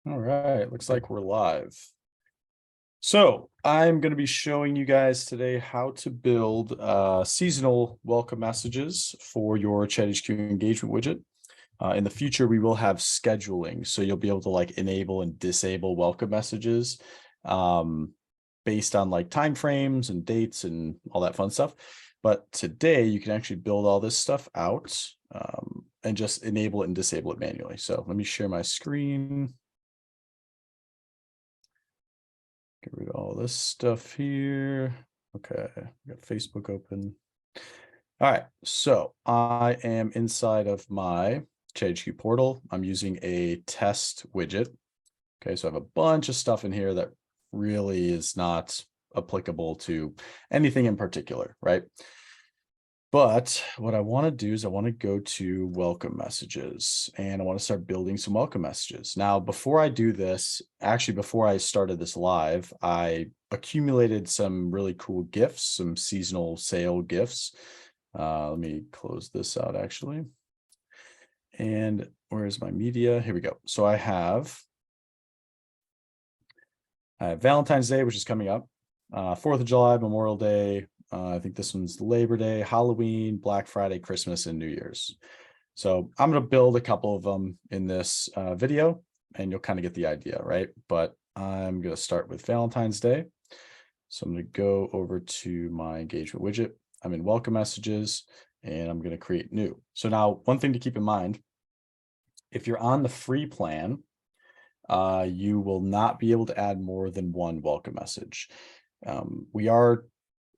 All right, looks like we're live. So I'm going to be showing you guys today how to build seasonal welcome messages for your ChatHQ engagement widget. In the future, we will have scheduling, so you'll be able to like enable and disable welcome messages based on like timeframes and dates and all that fun stuff. But today you can actually build all this stuff out and just enable it and disable it manually. So let me share my screen. Get rid of all this stuff here. Okay, got Facebook open. All right, so I am inside of my ChatHQ portal. I'm using a test widget. Okay, so I have a bunch of stuff in here that really is not applicable to anything in particular, right? But what I want to do is I want to go to welcome messages and I want to start building some welcome messages. Now, before I do this, actually, before I started this live, I accumulated some really cool GIFs, some seasonal sale GIFs. Let me close this out actually. And where's my media? Here we go. So I have Valentine's Day, which is coming up, 4th of July, Memorial Day. I think this one's Labor Day, Halloween, Black Friday, Christmas, and New Year's. So I'm going to build a couple of them in this video, and you'll kind of get the idea, right? But I'm going to start with Valentine's Day. So I'm going to go over to my engagement widget. I'm in welcome messages, and I'm going to create new. So now one thing to keep in mind, if you're on the free plan, you will not be able to add more than one welcome message. We are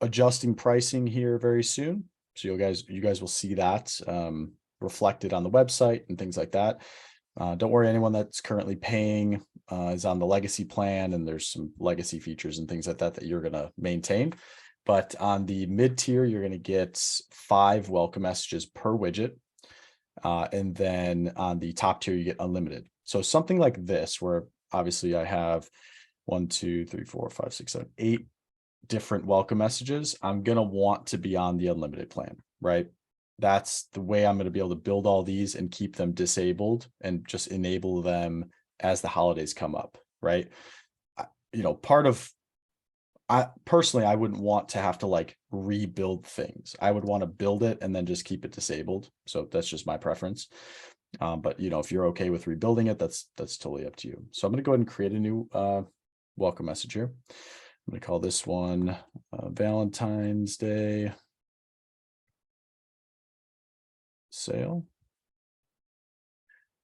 adjusting pricing here very soon, so you guys will see that reflected on the website and things like that. Don't worry, anyone that's currently paying is on the legacy plan, and there's some legacy features and things like that that you're going to maintain. But on the mid tier, you're going to get 5 welcome messages per widget. And then on the top tier, you get unlimited. So something like this, where obviously I have 1, 2, 3, 4, 5, 6, 7, 8 different welcome messages. I'm going to want to be on the unlimited plan, right? That's the way I'm going to be able to build all these and keep them disabled and just enable them as the holidays come up, right? You know, I personally wouldn't want to have to like rebuild things. I would want to build it and then just keep it disabled. So that's just my preference. But you know, if you're okay with rebuilding it, that's totally up to you. So I'm going to go ahead and create a new welcome message here. I'm going to call this one Valentine's Day sale.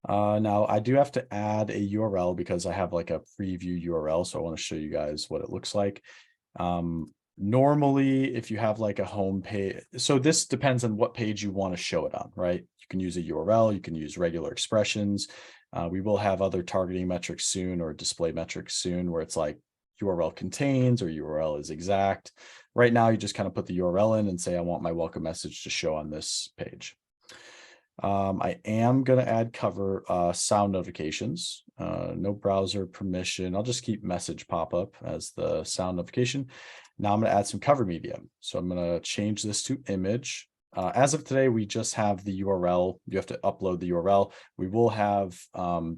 Now I do have to add a URL because I have like a preview URL. So I want to show you guys what it looks like. Normally, if you have like a home page, so this depends on what page you want to show it on, right? You can use a URL, you can use regular expressions. We will have other targeting metrics soon or display metrics soon where it's like URL contains or URL is exact. Right now, you just kind of put the URL in and say, I want my welcome message to show on this page. I am going to add cover sound notifications, no browser permission. I'll just keep message pop-up as the sound notification. Now I'm going to add some cover media. So I'm going to change this to image. As of today, we just have the URL. You have to upload the URL. We will have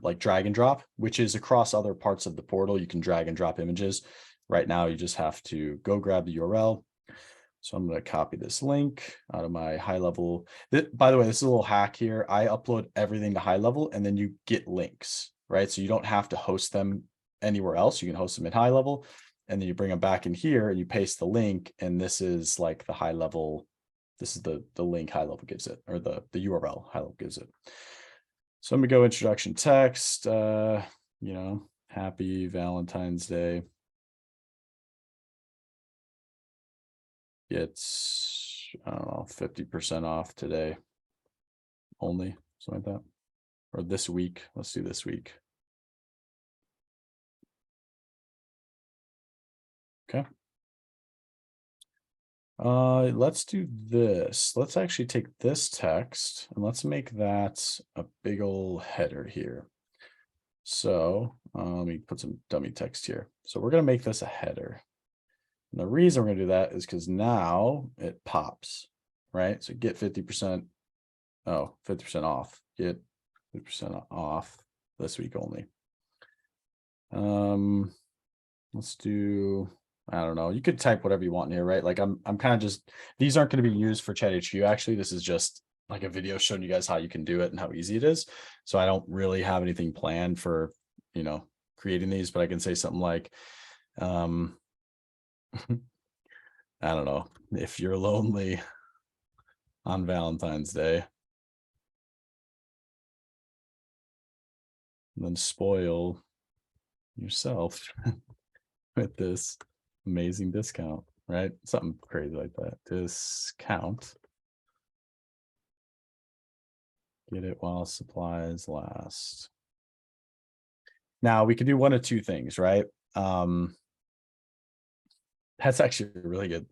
like drag and drop, which is across other parts of the portal. You can drag and drop images. Right now, you just have to go grab the URL. So I'm going to copy this link out of my high level. By the way, this is a little hack here. I upload everything to high level and then you get links, right? So you don't have to host them anywhere else. You can host them in high level and then you bring them back in here and you paste the link. And this is like the high level. This is the link high level gives it, or the URL high level gives it. So I'm going to go introduction text, you know, happy Valentine's Day. It's, I don't know, 50% off today only, something like that. Or this week. Let's do this week. Okay. Let's do this. Let's actually take this text and let's make that a big old header here. So let me put some dummy text here. So we're going to make this a header. And the reason we're going to do that is because now it pops, right? So get 50%. Oh, 50% off. Get 50% off this week only. Let's do, I don't know. You could type whatever you want in here, right? Like I'm kind of just, these aren't going to be used for ChatHQ. Actually, this is just like a video showing you guys how you can do it and how easy it is. So I don't really have anything planned for, creating these, but I can say something like, I don't know, if you're lonely on Valentine's Day, then spoil yourself with this amazing discount, right? Something crazy like that. Discount. Get it while supplies last. Now we could do one of two things, right? That's actually really good.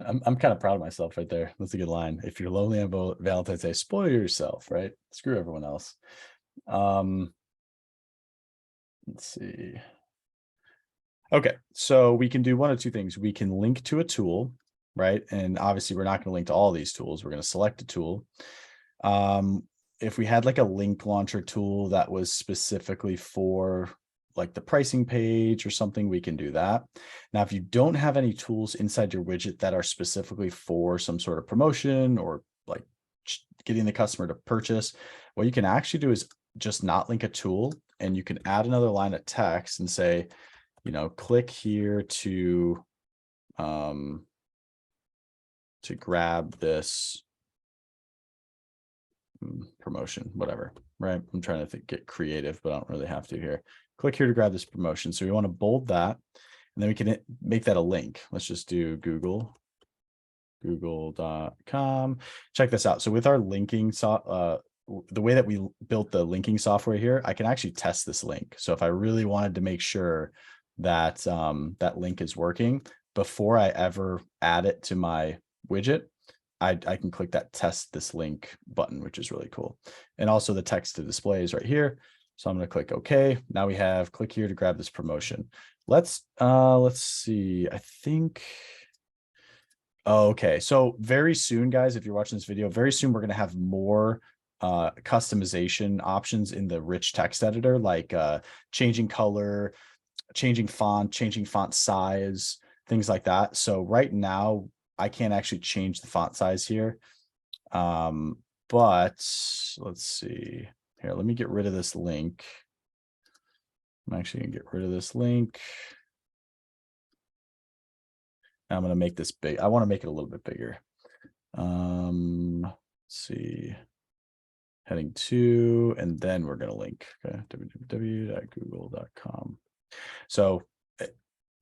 I'm kind of proud of myself right there. That's a good line. If you're lonely on Valentine's Day, spoil yourself, right? Screw everyone else. Let's see. Okay, so we can do one of two things. We can link to a tool, right? And obviously we're not going to link to all these tools. We're going to select a tool. If we had like a link launcher tool that was specifically for like the pricing page or something, we can do that. Now, if you don't have any tools inside your widget that are specifically for some sort of promotion or like getting the customer to purchase, what you can actually do is just not link a tool, and you can add another line of text and say, click here to grab this promotion, whatever, right? I'm trying to get creative, but I don't really have to here. Click here to grab this promotion. So we want to bold that, and then we can make that a link. Let's just do google.com. Check this out. So with our linking, the way that we built the linking software here, I can actually test this link. So if I really wanted to make sure that that link is working before I ever add it to my widget, I can click that test this link button, which is really cool. And also the text to display is right here. So I'm going to click OK. Now we have click here to grab this promotion. Let's see. I think. Oh, okay. So very soon, guys, if you're watching this video, very soon we're going to have more customization options in the rich text editor, like changing color, changing font size, things like that. So right now I can't actually change the font size here. But let's see here. Let me get rid of this link. I'm actually gonna get rid of this link. I'm gonna make this big. I want to make it a little bit bigger. Let's see. Heading 2, and then we're gonna link. Okay, www.google.com. So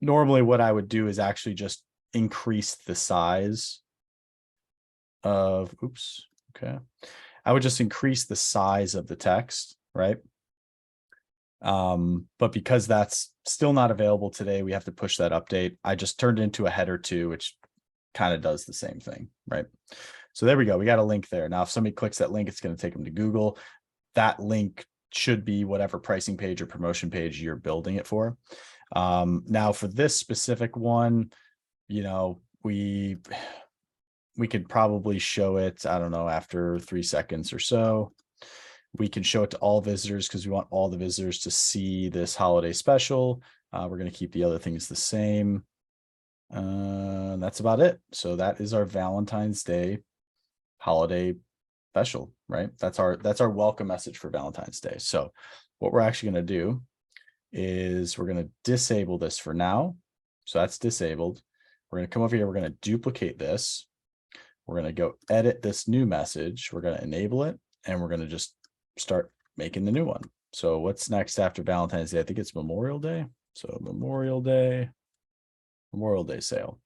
normally what I would do is actually just increase the size of, okay. I would just increase the size of the text, right? But because that's still not available today, we have to push that update. I just turned it into a header 2, which kind of does the same thing, right? So there we go. We got a link there. Now, if somebody clicks that link, it's going to take them to Google. That link should be whatever pricing page or promotion page you're building it for. Now for this specific one, we could probably show it, I don't know, after 3 seconds or so. We can show it to all visitors because we want all the visitors to see this holiday special. We're going to keep the other things the same. That's about it. So that is our Valentine's Day holiday special, right? That's our welcome message for Valentine's Day. So what we're actually going to do is we're going to disable this for now. So that's disabled. We're going to come over here. We're going to duplicate this. We're going to go edit this new message. We're going to enable it, and we're going to just start making the new one. So what's next after Valentine's Day? I think it's Memorial Day. So Memorial Day sale.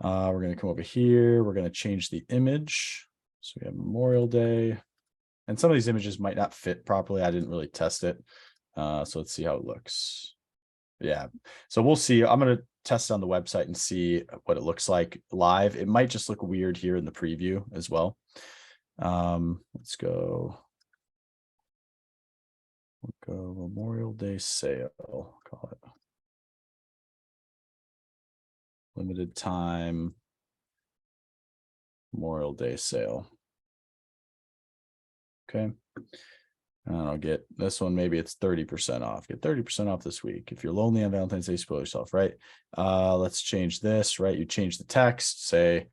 We're going to come over here. We're going to change the image. So we have Memorial Day, and some of these images might not fit properly. I didn't really test it. So let's see how it looks. Yeah. So we'll see. I'm going to test it on the website and see what it looks like live. It might just look weird here in the preview as well. Let's go. We'll go Memorial Day sale, call it. Limited time Memorial Day sale. Okay. I don't know, get this one, maybe it's 30% off. Get 30% off this week. If you're lonely on Valentine's Day, spoil yourself, right? Let's change this, right? You change the text, say,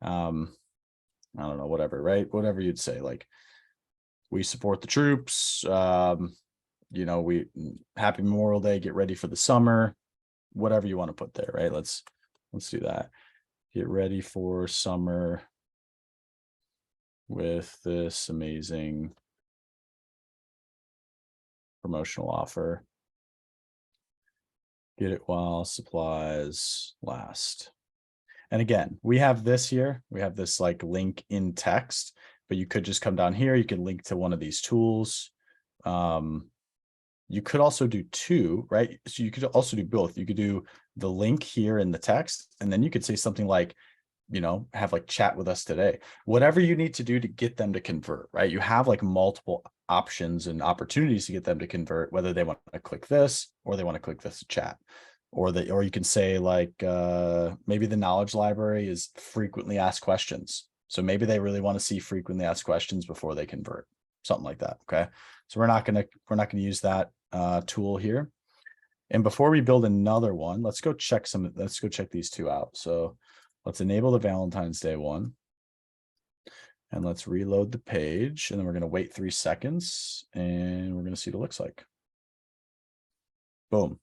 I don't know, whatever, right? Whatever you'd say, like, we support the troops. We happy Memorial Day, get ready for the summer, whatever you want to put there, right? Let's do that. Get ready for summer with this amazing promotional offer. Get it while supplies last. And again, we have this here. We have this like link in text, but you could just come down here. You can link to one of these tools. You could also do two, right? So you could also do both. You could do the link here in the text, and then you could say something like, have like chat with us today, whatever you need to do to get them to convert, right? You have like multiple options and opportunities to get them to convert, whether they want to click this or they want to click this chat, or you can say like, maybe the knowledge library is frequently asked questions. So maybe they really want to see frequently asked questions before they convert, something like that. Okay. So we're not going to use that tool here. And before we build another one, let's go check these two out. So let's enable the Valentine's Day one. And let's reload the page. And then we're going to wait 3 seconds and we're going to see what it looks like. Boom.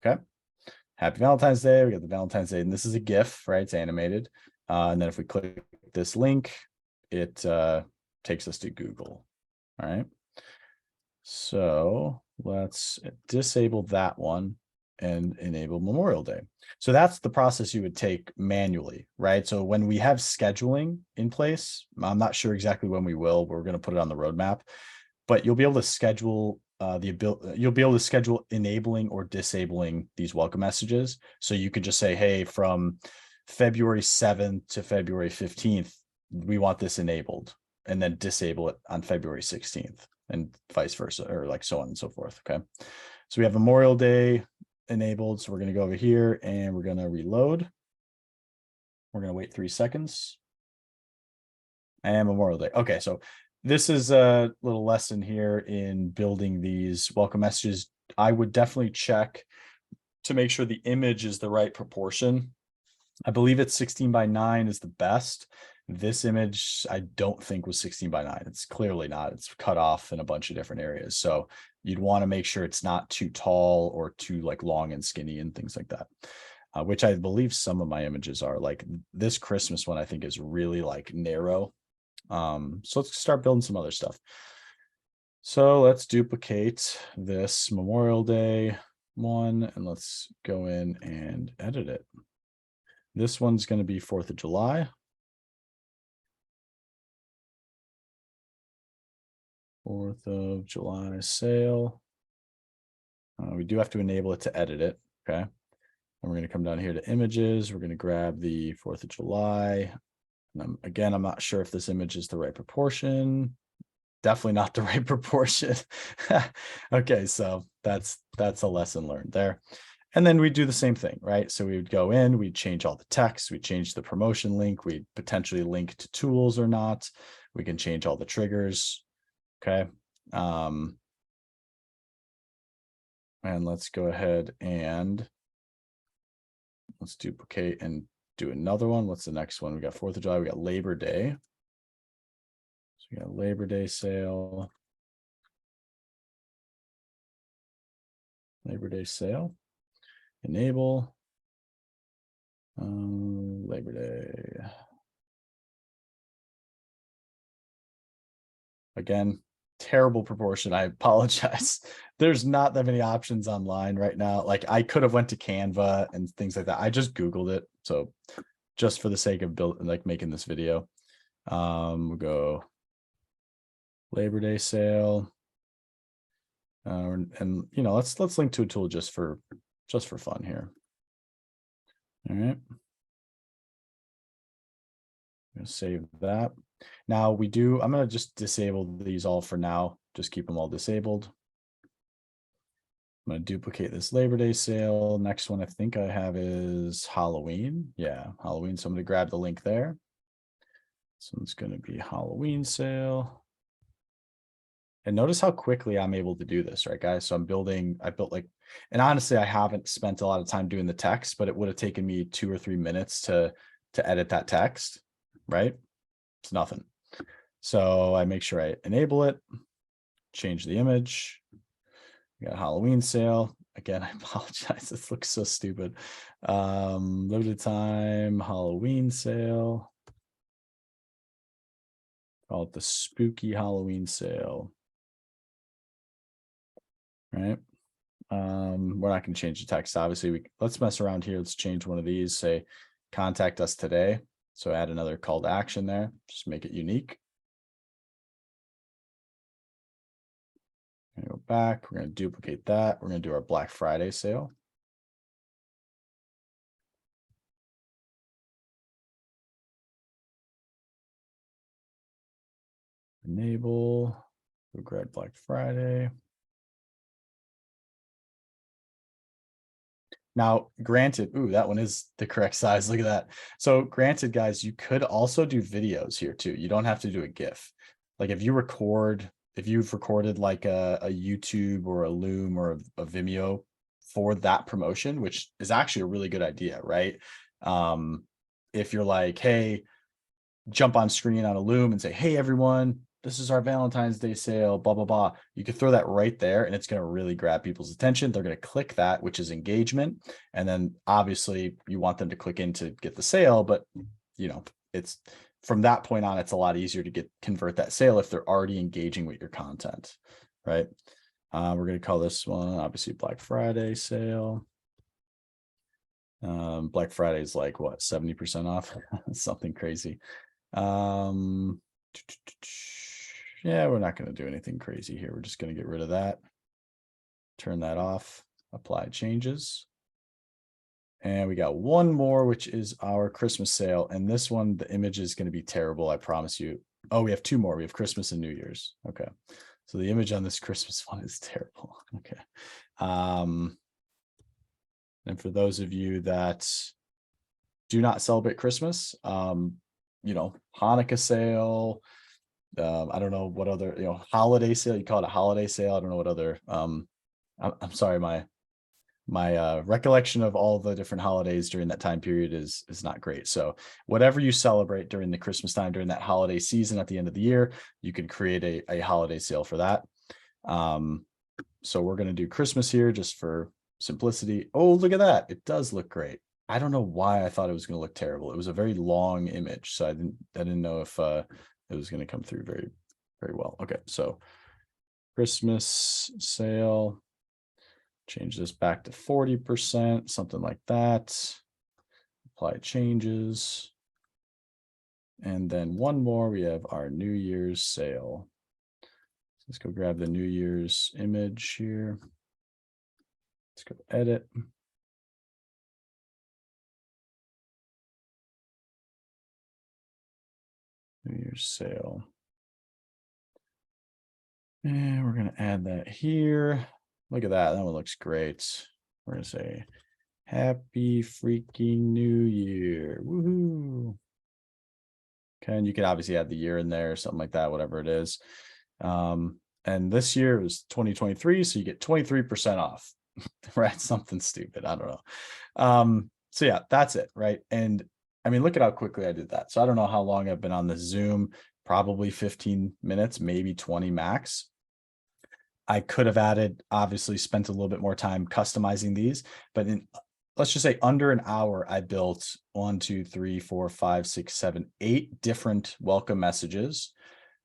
Okay. Happy Valentine's Day. We got the Valentine's Day, and this is a GIF, right? It's animated. And then if we click this link, it takes us to Google. All right. So let's disable that one and enable Memorial Day. So that's the process you would take manually, right? So when we have scheduling in place, I'm not sure exactly when we will, but we're going to put it on the roadmap, but you'll be able to schedule you'll be able to schedule enabling or disabling these welcome messages. So you could just say, hey, from February 7th to February 15th, we want this enabled, and then disable it on February 16th. And vice versa, or like so on and so forth. Okay. So we have Memorial Day enabled. So we're going to go over here and we're going to reload. We're going to wait 3 seconds. And Memorial Day. Okay. So this is a little lesson here in building these welcome messages. I would definitely check to make sure the image is the right proportion. I believe it's 16:9 is the best. This image, I don't think was 16:9. It's clearly not. It's cut off in a bunch of different areas. So you'd want to make sure it's not too tall or too like long and skinny and things like that, which I believe some of my images are. Like this Christmas one, I think is really like narrow. So let's start building some other stuff. So let's duplicate this Memorial Day one and let's go in and edit it. This one's going to be 4th of July. 4th of July sale. We do have to enable it to edit it. Okay. And we're going to come down here to images. We're going to grab the 4th of July. And again, I'm not sure if this image is the right proportion. Definitely not the right proportion. Okay. So that's a lesson learned there. And then we do the same thing, right? So we would go in, we'd change all the text, we'd change the promotion link, we'd potentially link to tools or not. We can change all the triggers. Okay. And let's go ahead and let's duplicate and do another one. What's the next one? We got 4th of July, we got Labor Day. So we got Labor Day sale. Labor Day sale. Enable. Labor Day. Again, terrible proportion. I apologize. There's not that many options online right now. Like I could have went to Canva and things like that. I just Googled it. So just for the sake of making this video, we'll go Labor Day sale. And let's link to a tool just for fun here. All right. I'm gonna save that. Now I'm gonna just disable these all for now. Just keep them all disabled. I'm gonna duplicate this Labor Day sale. Next one I think I have is Halloween. Yeah, Halloween. So I'm gonna grab the link there. So it's gonna be Halloween sale. And notice how quickly I'm able to do this, right, guys? So I built like, and honestly, I haven't spent a lot of time doing the text, but it would have taken me 2 or 3 minutes to edit that text, right? It's nothing. So I make sure I enable it, change the image. We got Halloween sale. Again, I apologize. This looks so stupid. Limited time Halloween sale. Call it the spooky Halloween sale. Right. We're not going to change the text. Obviously, let's mess around here. Let's change one of these, say, contact us today. So add another call to action there. Just make it unique. Go back. We're going to duplicate that. We're going to do our Black Friday sale. Enable. We'll grab Black Friday. Now, granted, ooh, that one is the correct size. Look at that. So granted, guys, you could also do videos here too. You don't have to do a GIF. Like if you've recorded like a YouTube or a Loom or a Vimeo for that promotion, which is actually a really good idea, right? If you're like, hey, jump on screen on a Loom and say, hey, everyone, this is our Valentine's Day sale, blah, blah, blah. You could throw that right there and it's going to really grab people's attention. They're going to click that, which is engagement. And then obviously you want them to click in to get the sale, but you know, it's from that point on, it's a lot easier to convert that sale if they're already engaging with your content, right? We're going to call this one obviously Black Friday sale. Black Friday is like what, 70% off, something crazy. Yeah, we're not going to do anything crazy here. We're just going to get rid of that. Turn that off, apply changes. And we got one more, which is our Christmas sale. And this one, the image is going to be terrible. I promise you. Oh, we have two more. We have Christmas and New Year's. Okay. So the image on this Christmas one is terrible. Okay. And for those of you that do not celebrate Christmas, you know, Hanukkah sale, I don't know what other, you know, holiday sale, you call it a holiday sale. I don't know what other, I'm sorry, my recollection of all the different holidays during that time period is not great. So whatever you celebrate during the Christmas time, during that holiday season at the end of the year, you can create a holiday sale for that. So we're going to do Christmas here just for simplicity. Oh, look at that. It does look great. I don't know why I thought it was going to look terrible. It was a very long image, so I didn't know if it was going to come through very, very well. Okay, so Christmas sale. Change this back to 40%, something like that. Apply changes. And then one more, we have our New Year's sale. Let's go grab the New Year's image here. Let's go edit. New Year's sale. And we're going to add that here. Look at that. That one looks great. We're going to say, Happy freaking New Year. Woohoo. Okay. And you can obviously add the year in there or something like that, whatever it is. And this year was 2023. So you get 23% off, right? Something stupid. I don't know. So yeah, that's it. Right. And I mean, look at how quickly I did that. So I don't know how long I've been on the Zoom, probably 15 minutes, maybe 20 max. I could have obviously spent a little bit more time customizing these, but let's just say under an hour, I built 1, 2, 3, 4, 5, 6, 7, 8 different welcome messages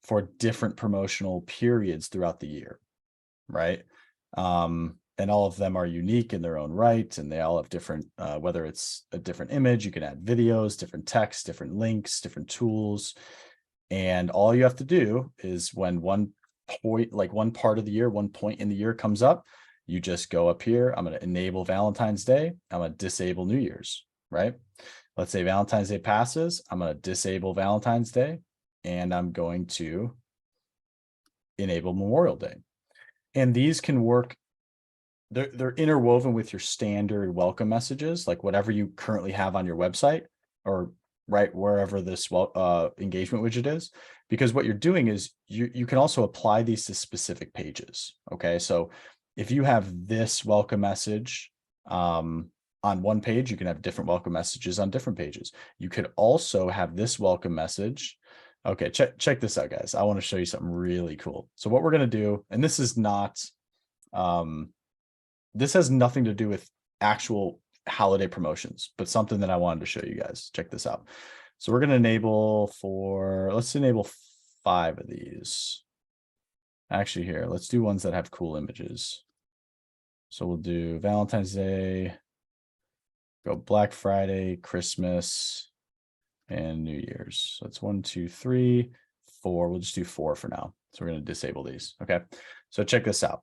for different promotional periods throughout the year, right? And all of them are unique in their own right, and they all have different, whether it's a different image, you can add videos, different text, different links, different tools. And all you have to do is when one point, like one part of the year, one point in the year comes up, you just go up here. I'm going to enable Valentine's Day. I'm going to disable New Year's, right? Let's say Valentine's Day passes. I'm going to disable Valentine's Day and I'm going to enable Memorial Day. And these can work. They're interwoven with your standard welcome messages, like whatever you currently have on your website or right wherever this engagement widget is, because what you're doing is you can also apply these to specific pages. Okay, so if you have this welcome message on one page, you can have different welcome messages on different pages. You could also have this welcome message. Okay, check this out, guys. I want to show you something really cool. So what we're going to do, and this is not, this has nothing to do with actual holiday promotions, but something that I wanted to show you guys. Check this out. So we're going to enable let's enable 5 of these. Actually, here, let's do ones that have cool images. So we'll do Valentine's Day, go Black Friday, Christmas, and New Year's. So it's 1, 2, 3, 4. We'll just do 4 for now. So we're going to disable these. Okay. So check this out.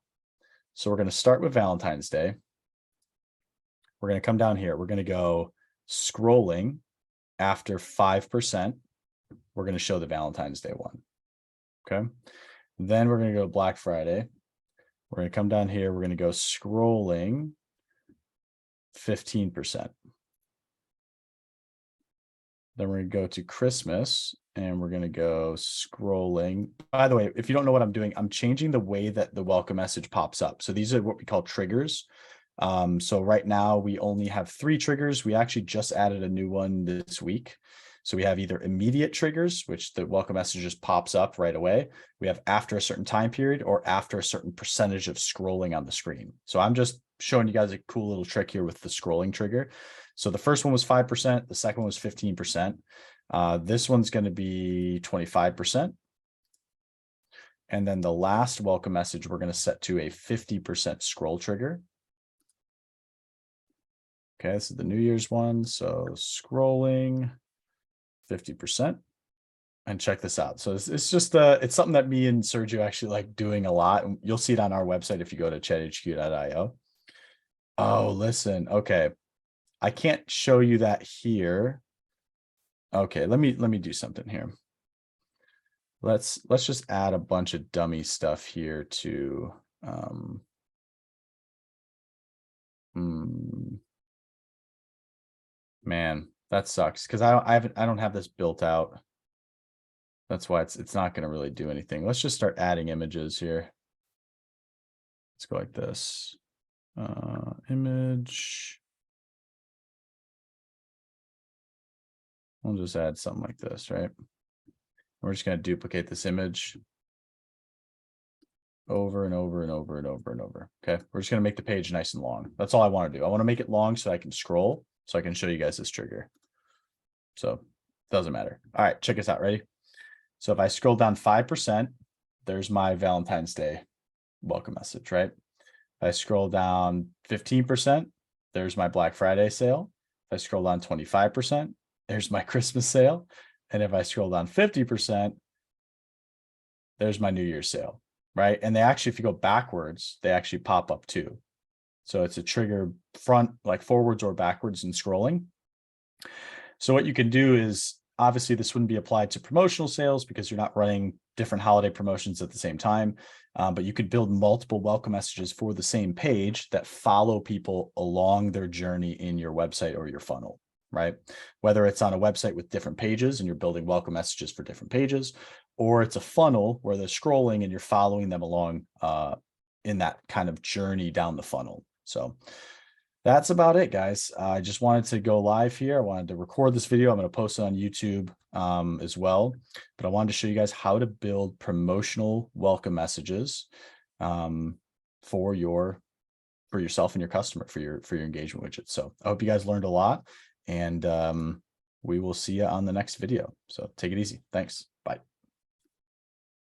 So we're going to start with Valentine's Day. We're going to come down here. We're going to go scrolling after 5%. We're going to show the Valentine's Day one. Okay. Then we're going to go Black Friday. We're going to come down here. We're going to go scrolling 15%. Then we're going to go to Christmas and we're going to go scrolling. By the way, if you don't know what I'm doing, I'm changing the way that the welcome message pops up. So these are what we call triggers. So right now we only have 3 triggers. We actually just added a new one this week. So we have either immediate triggers, which the welcome message just pops up right away. We have after a certain time period or after a certain percentage of scrolling on the screen. So I'm just showing you guys a cool little trick here with the scrolling trigger. So the first one was 5%. The second one was 15%. This one's going to be 25%. And then the last welcome message, we're going to set to a 50% scroll trigger. Okay, this is the New Year's one. So scrolling 50%. And check this out. So it's just it's something that me and Sergio actually like doing a lot. And you'll see it on our website if you go to ChatHQ.io. Oh, listen. Okay. I can't show you that here. Okay, let me do something here. Let's just add a bunch of dummy stuff here to man, that sucks because I don't have this built out. That's why it's not going to really do anything. Let's just start adding images here. Let's go like this. Image. We'll just add something like this, right? We're just going to duplicate this image over and over and over and over and over. Okay. We're just going to make the page nice and long. That's all I want to do. I want to make it long so I can scroll, so I can show you guys this trigger. So it doesn't matter. All right, check this out. Ready? So if I scroll down 5%, there's my Valentine's Day welcome message, right? If I scroll down 15%, there's my Black Friday sale. If I scroll down 25%, there's my Christmas sale. And if I scroll down 50%, there's my New Year's sale, right? And they actually, if you go backwards, they actually pop up too. So it's a trigger front, like forwards or backwards in scrolling. So what you can do is, obviously this wouldn't be applied to promotional sales because you're not running different holiday promotions at the same time. But you could build multiple welcome messages for the same page that follow people along their journey in your website or your funnel, right? Whether it's on a website with different pages and you're building welcome messages for different pages, or it's a funnel where they're scrolling and you're following them along in that kind of journey down the funnel. So that's about it, guys. I just wanted to go live here. I wanted to record this video. I'm going to post it on YouTube as well. But I wanted to show you guys how to build promotional welcome messages for yourself and your customer, for your engagement widget. So I hope you guys learned a lot, and we will see you on the next video. So take it easy. Thanks.